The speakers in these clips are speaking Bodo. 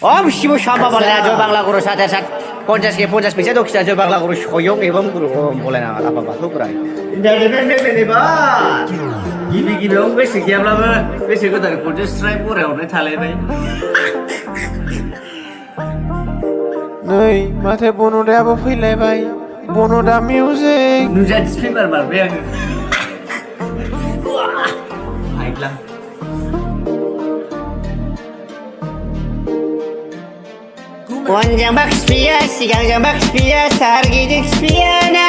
অবশ্যই সম্ভব বলে না জয় বাংলা গুরু সাথে সাথে 50 পয়সা দক্ষিণা জয় বাংলা গুরু সহযোগ এবং গুরু বলে না আলাপা বাথু করায় जेनेबा गिबि गिबियाव बेसे गैयाब्लाबो बेसे गोदान कन्टेस्ट्राइ बरायावनो थालायबाय नै माथो बनदायाबो फैलायबाय बनदा मिउजिक नुजा डिसप्ले मारबाय आङो आइग्ला उनजों बाखिफियो सिगांजों बाखिफियो सोरगिदिं खिफियोना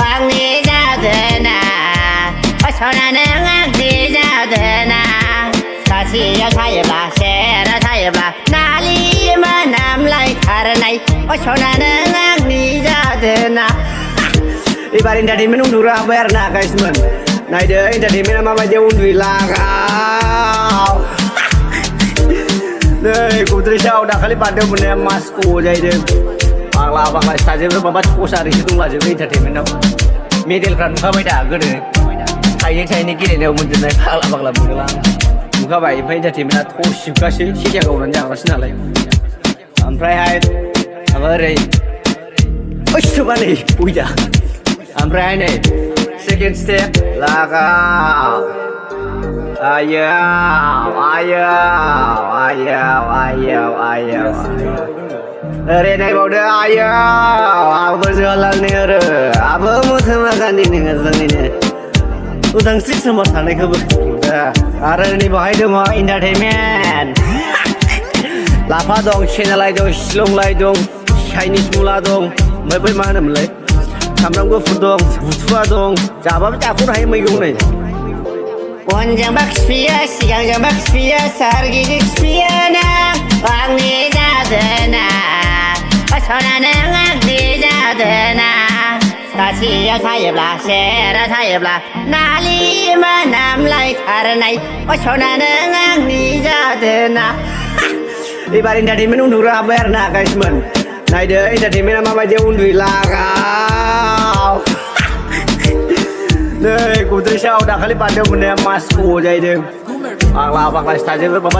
आंनि जादोना सना नों आंनि जादोना सासेया थायोब्ला सेरा थायोब्ला नालि मोनामलायथारनाय सना नों आंनि जादोना एबार एन्टारटेनमेन्ट उन्दुग्रा हाबबाय आरो ना गाइसमोन नायदो एन्टारटेनमेन्टआ माबायदि उन्दुलागाव नै गुद्रेसाव दाखालि बान्दो मोननाया मास्क जाहैदों बांला बांला साजेबो माबा थसारिसो दंलाजोबो एन्टारटेनमेन्टआव मेडेलफ्रा नुखाबाय दा गोदो थाइनै गेलेनायाव मोनजोबनाय फाग्ला फाग्ला मोनोला नुखाबाय ओमफ्राय एन्टारटेनमेन्टआ थसिबगासो सेजा गावनानै जाग्रासो नालाय ओमफ्रायहाय माबा ओरै ओइसोबा नै बयदा ओमफ्रायहाय नै सेकेन्ड स्टेप लागाव आयाव ओरै नायबावदो आयाव आंबो जोलांनि आरो आबो महात्मा गान्धी नोङो जोंनिनो उदांस्रि सोमावसारनायखौबो आरो नै बाहाय दङ एन्टारटेनमेन्ट लाफा दं सेनालाय दं सिलंलाय दं चाइनिस मुला दं ओमफ्राय बै मा होनोमोनलाय सामब्राम गुफुर दं बुथुवा दं जाबाबो जाख'नो हायो मैगं नै उनजों बाखिफियो सिगांजों बाखिफियो सोरगिदिं खिफियोना आंनि जादोना सना नों आंनि जादोना सासेया थायोब्ला सेरा थायोब्ला नालि मोनामलायथारनाय सना नों आंनि जादोना एबार एन्टारटेनमेन्ट उन्दुग्रा हाबबाय आरो ना गाइसमोन नायदो एन्टारटेनमेन्टआ माबायदि उन्दुलागाव नै गुद्रेसाव दाखालि बान्दो मोननाया मास्क जाहैदों बांला बांला साजेबो माबा